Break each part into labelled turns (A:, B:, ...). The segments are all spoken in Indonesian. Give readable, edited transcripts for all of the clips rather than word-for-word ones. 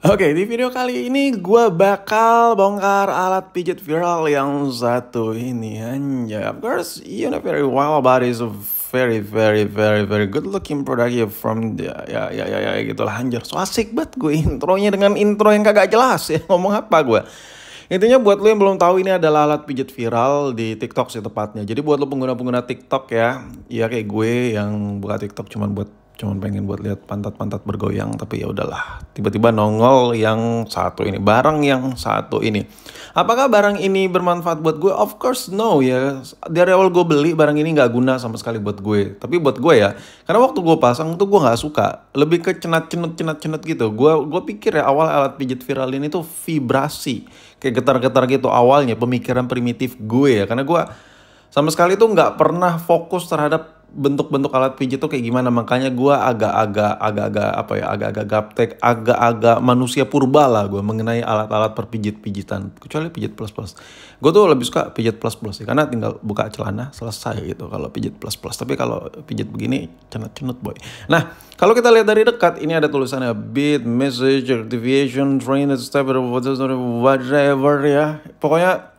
A: Oke, di video kali ini gue bakal bongkar alat pijat viral yang satu ini anjay. Of course, you know very well about it. It's a very good looking product ya from ya gitu lah anjir. So asik banget gue intronya dengan intro yang kagak jelas ya. Ngomong apa gue? Intinya buat lo yang belum tahu ini adalah alat pijat viral di TikTok sih tepatnya. Jadi buat lo pengguna-pengguna TikTok ya kayak gue yang buka TikTok cuman pengen buat lihat pantat-pantat bergoyang, tapi ya udahlah. Tiba-tiba nongol yang satu ini, barang yang satu ini. Apakah barang ini bermanfaat buat gue? Of course no ya. Dari awal gue beli barang ini nggak guna sama sekali buat gue. Tapi buat gue ya, karena waktu gue pasang tuh gue nggak suka. Lebih ke cenat-cenut gitu. Gue pikir ya awal alat pijat viral ini tuh vibrasi, kayak getar-getar gitu awalnya. Pemikiran primitif gue ya, karena gue sama sekali tuh nggak pernah fokus terhadap bentuk-bentuk alat pijit tuh kayak gimana. Makanya gue agak-agak gaptek, agak-agak manusia purba lah gue mengenai alat-alat perpijit-pijitan, kecuali pijit plus-plus. Gue tuh lebih suka pijit plus-plus ya, karena tinggal buka celana selesai gitu kalau pijit plus-plus. Tapi kalau pijit begini cenut-cenut boy. Nah, kalau kita lihat dari dekat ini ada tulisannya beat, message, activation, train, step, whatever ya. Pokoknya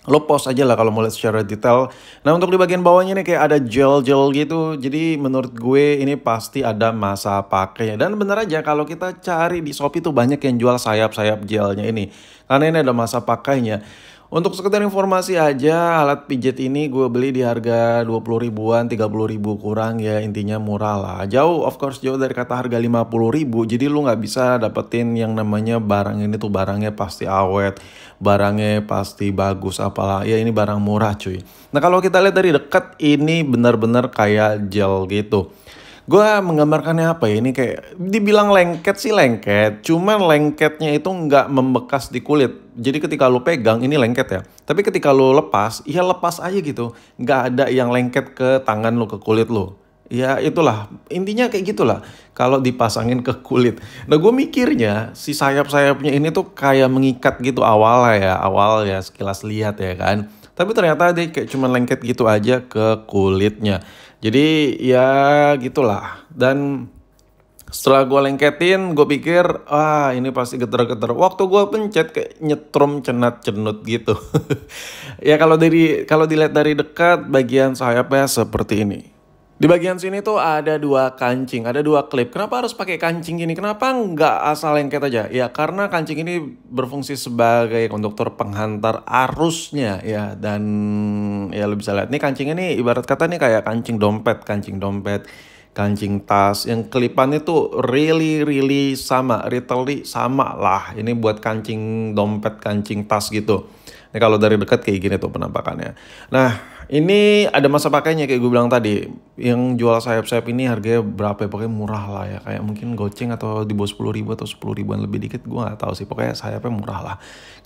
A: lo post aja lah kalau mau lihat secara detail. Nah, untuk di bagian bawahnya nih kayak ada gel-gel gitu. Jadi menurut gue ini pasti ada masa pakainya. Dan bener aja kalau kita cari di Shopee tuh banyak yang jual sayap-sayap gelnya ini. Karena ini ada masa pakainya. Untuk sekedar informasi aja, alat pijat ini gue beli di harga 20 ribuan, 30 ribu kurang ya, intinya murah lah. Jauh, of course jauh dari kata harga 50 ribu, jadi lu nggak bisa dapetin yang namanya barang ini tuh barangnya pasti awet, barangnya pasti bagus, apalah. Ya ini barang murah cuy. Nah kalau kita lihat dari dekat, ini benar-benar kayak gel gitu. Gue menggambarkannya apa ya, ini kayak dibilang lengket sih lengket, cuman lengketnya itu nggak membekas di kulit. Jadi ketika lu pegang ini lengket ya, tapi ketika lu lepas, ya lepas aja gitu. Nggak ada yang lengket ke tangan lu, ke kulit lu. Ya itulah, intinya kayak gitulah kalau dipasangin ke kulit. Nah gue mikirnya si sayap-sayapnya ini tuh kayak mengikat gitu awal ya sekilas lihat ya kan. Tapi ternyata dia kayak cuman lengket gitu aja ke kulitnya. Jadi ya gitulah. Dan setelah gue lengketin, gue pikir, ini pasti geter-geter. Waktu gue pencet kayak nyetrum cenat-cenut gitu. Ya kalau dilihat dari dekat, bagian sayapnya seperti ini. Di bagian sini tuh ada dua kancing, ada dua klip. Kenapa harus pakai kancing gini? Kenapa nggak asal lengket aja? Ya karena kancing ini berfungsi sebagai konduktor penghantar arusnya ya. Dan ya lo bisa lihat nih kancing ini ibarat kata nih kayak kancing dompet, kancing tas. Yang kelipannya tuh really sama lah. Ini buat kancing dompet, kancing tas gitu. Ini kalau dari dekat kayak gini tuh penampakannya. Nah, ini ada masa pakainya kayak gue bilang tadi. Yang jual sayap-sayap ini harganya berapa ya? Pokoknya murah lah ya. Kayak mungkin goceng atau di bawah 10 ribu atau 10 ribuan lebih dikit. Gue gak tahu sih. Pokoknya sayapnya murah lah.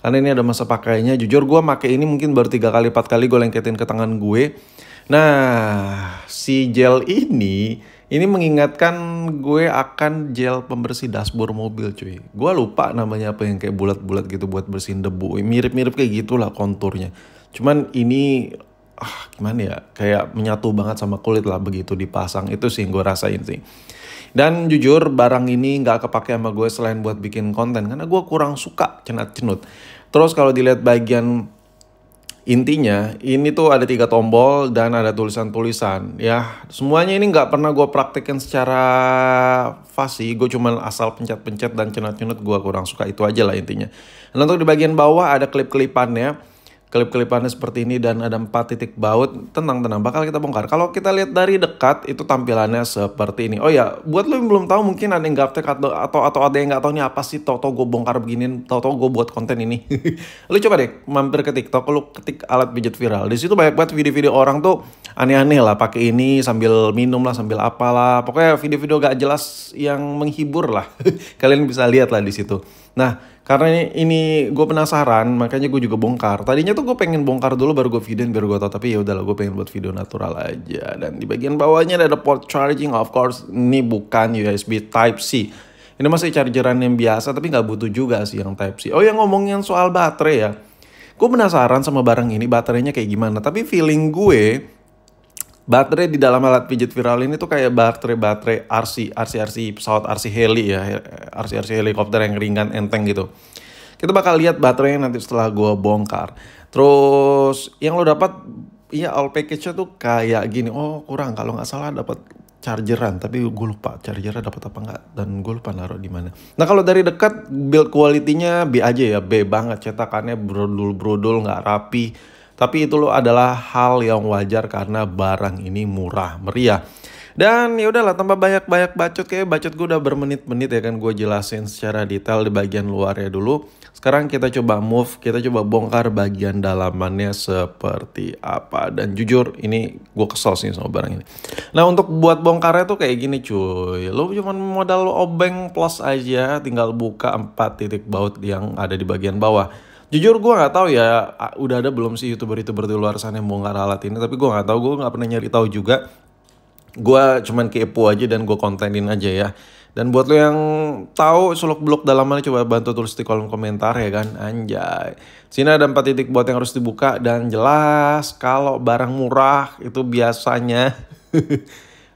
A: Karena ini ada masa pakainya. Jujur gue pakai ini mungkin baru 3 kali 4 kali gue lengketin ke tangan gue. Nah, si gel ini mengingatkan gue akan gel pembersih dashboard mobil cuy. Gue lupa namanya apa yang kayak bulat-bulat gitu buat bersihin debu. Mirip-mirip kayak gitulah konturnya. Cuman ini gimana ya, kayak menyatu banget sama kulit lah begitu dipasang. Itu sih yang gue rasain sih. Dan jujur barang ini gak kepake sama gue selain buat bikin konten. Karena gue kurang suka cenat-cenut. Terus kalau dilihat bagian intinya ini tuh ada 3 tombol dan ada tulisan-tulisan ya. Semuanya ini nggak pernah gue praktekin secara fasih. Gue cuma asal pencet-pencet dan cenut-cenut, gue kurang suka. Itu aja lah intinya. Dan untuk di bagian bawah ada klip-kelipannya. Klip-kelipannya seperti ini dan ada 4 titik baut. Tenang, bakal kita bongkar. Kalau kita lihat dari dekat itu tampilannya seperti ini. Oh ya, buat lo yang belum tahu mungkin ada yang gaptek atau ada yang nggak tahu nih apa sih. Tau-tau gue bongkar beginian, tau-tau gue buat konten ini. Lo coba deh mampir ke TikTok, lo ketik alat pijat viral. Di situ banyak banget video-video orang tuh aneh-aneh lah pakai ini sambil minum lah, sambil apalah. Pokoknya video-video gak jelas yang menghibur lah. Kalian bisa lihat lah di situ. Nah, karena ini gue penasaran, makanya gue juga bongkar. Tadinya tuh gue pengen bongkar dulu baru gue videoin biar gue tau. Tapi ya udahlah, gue pengen buat video natural aja. Dan di bagian bawahnya ada port charging, of course. Ini bukan USB Type-C. Ini masih chargeran yang biasa, tapi nggak butuh juga sih yang Type-C. Oh yang ngomongin soal baterai ya. Gue penasaran sama barang ini, baterainya kayak gimana. Tapi feeling gue Baterai di dalam alat pijit viral ini tuh kayak baterai RC pesawat RC heli ya, RC helikopter yang ringan enteng gitu. Kita bakal lihat baterainya nanti setelah gue bongkar. Terus yang lo dapat, ya all package-nya tuh kayak gini. Oh kurang, kalau nggak salah dapat chargeran, tapi gue lupa chargernya dapat apa nggak, dan gue lupa naruh di mana. Nah kalau dari dekat build quality-nya B aja ya, B banget, cetakannya brodol nggak rapi. Tapi itu loh adalah hal yang wajar karena barang ini murah meriah. Dan ya udahlah, tambah banyak bacot, kayak bacot gue udah bermenit-menit ya kan, gue jelasin secara detail di bagian luarnya dulu. Sekarang kita coba kita coba bongkar bagian dalamannya seperti apa. Dan jujur ini gue kesel sih sama barang ini. Nah untuk buat bongkarnya tuh kayak gini cuy. Lo cuma modal obeng plus aja, tinggal buka 4 titik baut yang ada di bagian bawah. Jujur gue nggak tahu ya, udah ada belum sih youtuber di luar sana yang bongkar alat ini. Tapi gue nggak tahu, gue nggak pernah nyari tahu juga. Gue cuman kepo aja dan gue kontenin aja ya. Dan buat lo yang tahu seluk beluk dalamannya, coba bantu tulis di kolom komentar ya kan, anjay. Sini ada 4 titik baut yang harus dibuka, dan jelas kalau barang murah itu biasanya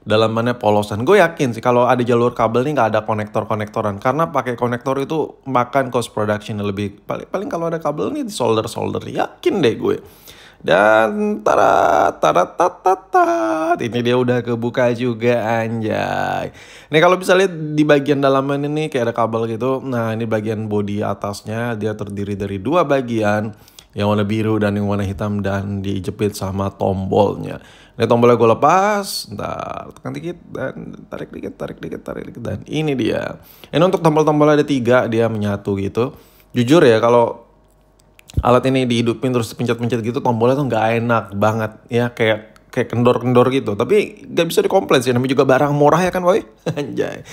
A: dalamannya polosan. Gue yakin sih kalau ada jalur kabel nih nggak ada konektoran, karena pakai konektor itu makan cost production lebih. Paling kalau ada kabel nih di solder, yakin deh gue. Dan ini dia udah kebuka juga, anjay. Nih kalau bisa lihat di bagian dalaman ini kayak ada kabel gitu. Nah ini bagian bodi atasnya, dia terdiri dari 2 bagian, yang warna biru dan yang warna hitam, dan dijepit sama tombolnya. Ini tombolnya gue lepas, ntar tekan dikit dan tarik dikit, dan ini dia. Ini untuk tombol-tombolnya ada 3, dia menyatu gitu. Jujur ya, kalau alat ini dihidupin terus pencet-pencet gitu, tombolnya tuh nggak enak banget ya, kayak kendor-kendor gitu. Tapi nggak bisa dikomplain sih, namanya juga barang murah ya kan boy. Anjay.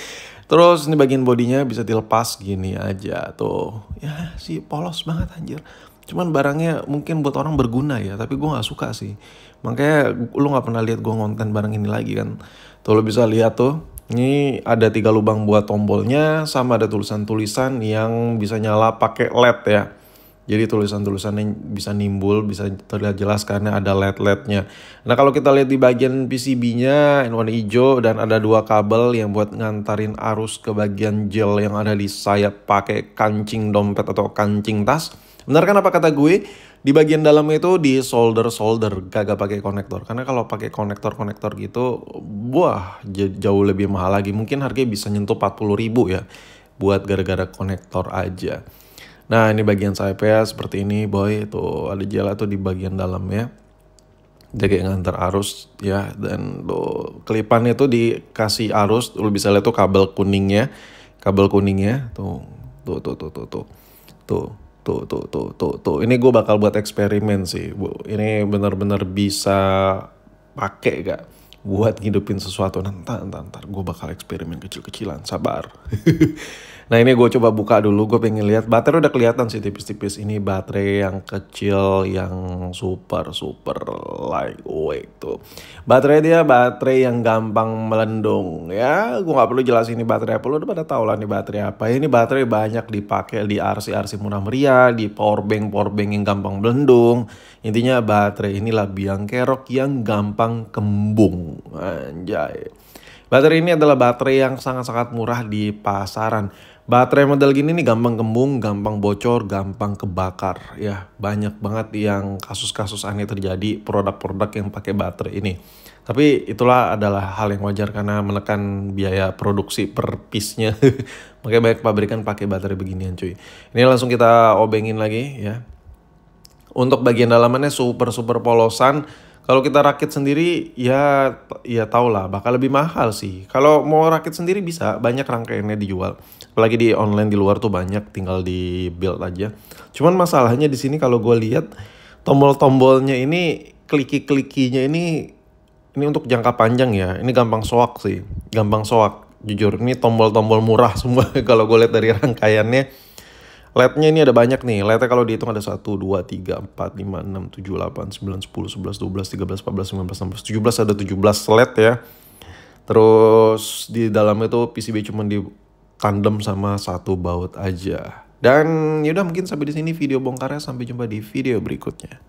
A: Terus ini bagian bodinya bisa dilepas gini aja tuh. Ya sih polos banget anjir. Cuman barangnya mungkin buat orang berguna ya, tapi gue nggak suka sih. Makanya lu nggak pernah lihat gue ngonten barang ini lagi kan. Tuh lu bisa lihat tuh. Ini ada 3 lubang buat tombolnya, sama ada tulisan-tulisan yang bisa nyala pakai LED ya. Jadi tulisan-tulisannya bisa nimbul, bisa terlihat jelas karena ada LED-LED-nya. Nah kalau kita lihat di bagian PCB-nya, ini warna hijau, dan ada 2 kabel yang buat ngantarin arus ke bagian gel yang ada di sayap pakai kancing dompet atau kancing tas. Benar kan apa kata gue? Di bagian dalam itu di solder, kagak pakai konektor. Karena kalau pakai konektor gitu, wah jauh lebih mahal lagi. Mungkin harganya bisa nyentuh 40.000 ya, buat gara-gara konektor aja. Nah ini bagian sayapnya seperti ini boy, tuh ada jela tuh di bagian dalamnya. Dia kayak ngantar arus ya, dan tuh kelipannya tuh dikasih arus. Lu bisa lihat tuh kabel kuningnya, tuh. Ini gue bakal buat eksperimen sih, Bu. Ini benar-benar bisa pakai gak buat ngidupin sesuatu. Ntar gue bakal eksperimen kecil-kecilan, sabar. Nah ini gue coba buka dulu, gue pengen lihat. Baterai udah kelihatan sih tipis-tipis. Ini baterai yang kecil, yang super lightweight tuh. Baterai yang gampang melendung ya. Gue nggak perlu jelasin ini baterai apa, lu udah pada tahu lah ini baterai apa. Ini baterai banyak dipakai di RC murah meriah, di powerbank yang gampang melendung. Intinya baterai inilah biang kerok yang gampang kembung, anjay. Baterai ini adalah baterai yang sangat-sangat murah di pasaran. Baterai model gini nih gampang kembung, gampang bocor, gampang kebakar. Ya banyak banget yang kasus-kasus aneh terjadi produk-produk yang pakai baterai ini. Tapi itulah adalah hal yang wajar karena menekan biaya produksi per piece-nya. Makanya banyak pabrikan pakai baterai beginian cuy. Ini langsung kita obengin lagi ya. Untuk bagian dalamannya super polosan. Kalau kita rakit sendiri ya tau lah bakal lebih mahal sih. Kalau mau rakit sendiri bisa, banyak rangkaiannya dijual. Apalagi di online di luar tuh banyak, tinggal di build aja. Cuman masalahnya di sini kalau gue lihat tombol-tombolnya ini, kliki-klikinya ini untuk jangka panjang ya. Ini gampang soak sih, jujur. Ini tombol-tombol murah semua kalau gue lihat dari rangkaiannya. LED-nya ini ada banyak nih. LED-nya kalau dihitung ada 1, 2, 3, 4, 5, 6, 7, 8, 9, 10, 11, 12, 13, 14, 15, 16, 17. Ada 17 LED ya. Terus di dalamnya tuh PCB cuma ditandem sama 1 baut aja. Dan yaudah mungkin sampai di sini video bongkarnya. Sampai jumpa di video berikutnya.